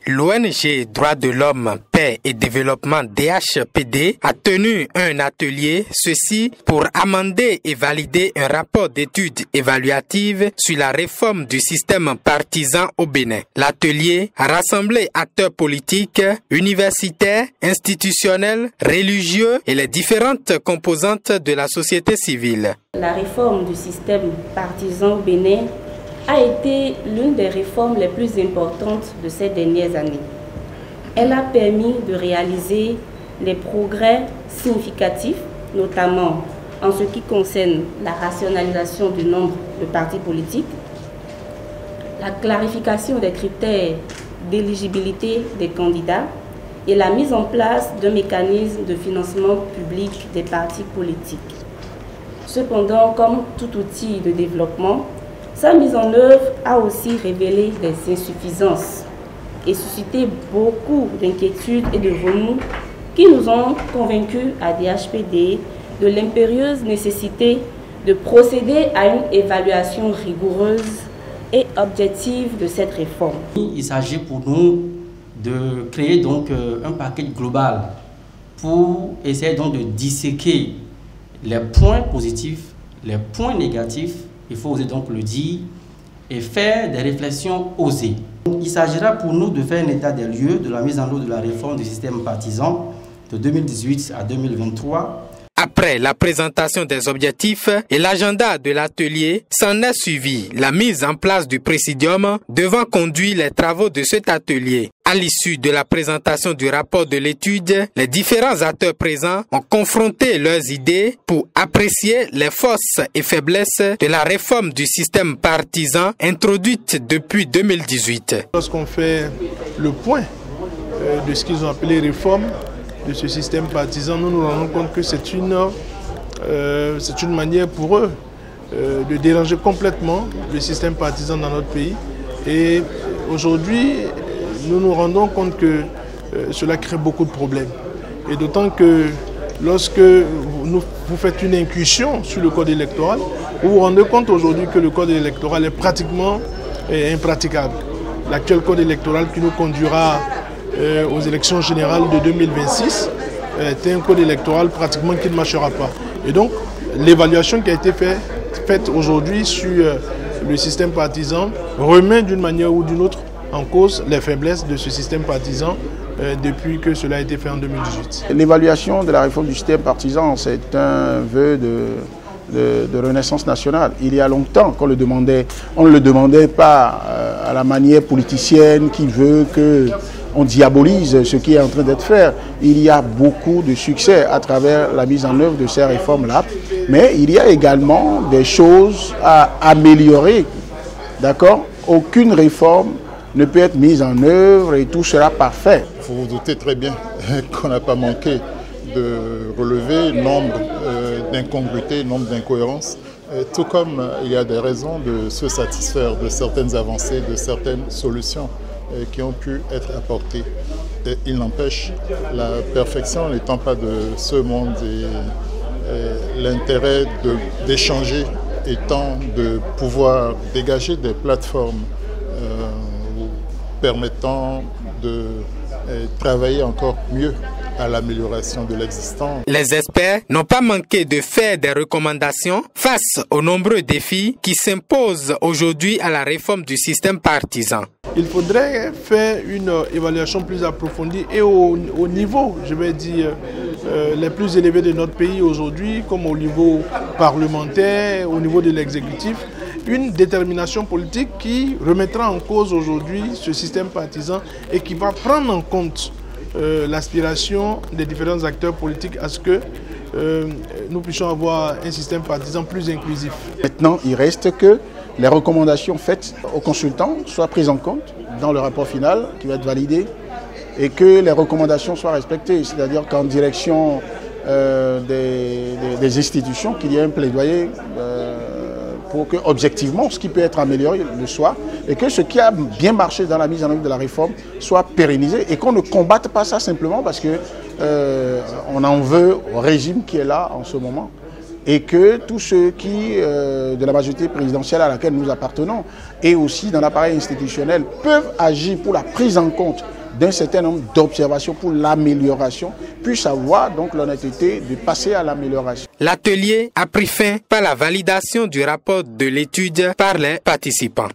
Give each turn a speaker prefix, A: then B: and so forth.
A: L'ONG Droits de l'Homme, Paix et Développement DHPD a tenu un atelier, ceci pour amender et valider un rapport d'études évaluatives sur la réforme du système partisan au Bénin. L'atelier a rassemblé acteurs politiques, universitaires, institutionnels, religieux et les différentes composantes de la société civile.
B: La réforme du système partisan au Bénin a été l'une des réformes les plus importantes de ces dernières années. Elle a permis de réaliser des progrès significatifs, notamment en ce qui concerne la rationalisation du nombre de partis politiques, la clarification des critères d'éligibilité des candidats et la mise en place d'un mécanisme de financement public des partis politiques. Cependant, comme tout outil de développement, sa mise en œuvre a aussi révélé des insuffisances et suscité beaucoup d'inquiétudes et de remous qui nous ont convaincus à DHPD de l'impérieuse nécessité de procéder à une évaluation rigoureuse et objective de cette réforme.
C: Il s'agit pour nous de créer donc un paquet global pour essayer donc de disséquer les points positifs, les points négatifs, il faut oser donc le dire, et faire des réflexions osées. Il s'agira pour nous de faire un état des lieux de la mise en œuvre de la réforme du système partisan de 2018 à 2023.
A: Après la présentation des objectifs et l'agenda de l'atelier, s'en est suivi la mise en place du présidium devant conduire les travaux de cet atelier. À l'issue de la présentation du rapport de l'étude, les différents acteurs présents ont confronté leurs idées pour apprécier les forces et faiblesses de la réforme du système partisan introduite depuis 2018.
D: Lorsqu'on fait le point de ce qu'ils ont appelé réforme de ce système partisan, nous nous rendons compte que c'est une manière pour eux de déranger complètement le système partisan dans notre pays. Et aujourd'hui, nous nous rendons compte que cela crée beaucoup de problèmes. Et d'autant que lorsque vous faites une incursion sur le code électoral, vous vous rendez compte aujourd'hui que le code électoral est pratiquement impraticable. L'actuel code électoral qui nous conduira aux élections générales de 2026 est un code électoral pratiquement qui ne marchera pas. Et donc, l'évaluation qui a été faite aujourd'hui sur le système partisan remet d'une manière ou d'une autre en cause les faiblesses de ce système partisan depuis que cela a été fait en 2018.
E: L'évaluation de la réforme du système partisan, c'est un vœu de renaissance nationale. Il y a longtemps qu'on le demandait. On ne le demandait pas à la manière politicienne qui veut qu'on diabolise ce qui est en train d'être fait. Il y a beaucoup de succès à travers la mise en œuvre de ces réformes-là. Mais il y a également des choses à améliorer. D'accord ? Aucune réforme ne peut être mise en œuvre et tout sera parfait.
F: Vous vous doutez très bien qu'on n'a pas manqué de relever nombre d'incongruités, nombre d'incohérences, tout comme il y a des raisons de se satisfaire de certaines avancées, de certaines solutions qui ont pu être apportées. Et il n'empêche, la perfection n'étant pas de ce monde et l'intérêt d'échanger étant de pouvoir dégager des plateformes permettant de travailler encore mieux à l'amélioration de l'existant.
A: Les experts n'ont pas manqué de faire des recommandations face aux nombreux défis qui s'imposent aujourd'hui à la réforme du système partisan.
D: Il faudrait faire une évaluation plus approfondie et au niveau, je vais dire, les plus élevés de notre pays aujourd'hui, comme au niveau parlementaire, au niveau de l'exécutif, une détermination politique qui remettra en cause aujourd'hui ce système partisan et qui va prendre en compte l'aspiration des différents acteurs politiques à ce que nous puissions avoir un système partisan plus inclusif.
E: Maintenant, il reste que les recommandations faites aux consultants soient prises en compte dans le rapport final qui va être validé et que les recommandations soient respectées, c'est-à-dire qu'en direction des institutions, qu'il y ait un plaidoyer pour que, objectivement, ce qui peut être amélioré le soit, et que ce qui a bien marché dans la mise en œuvre de la réforme soit pérennisé, et qu'on ne combatte pas ça simplement parce qu'on en veut au régime qui est là en ce moment. et que tous ceux qui, de la majorité présidentielle à laquelle nous appartenons, et aussi dans l'appareil institutionnel, peuvent agir pour la prise en compte d'un certain nombre d'observations pour l'amélioration, puissent avoir donc l'honnêteté de passer à l'amélioration.
A: L'atelier a pris fin par la validation du rapport de l'étude par les participants.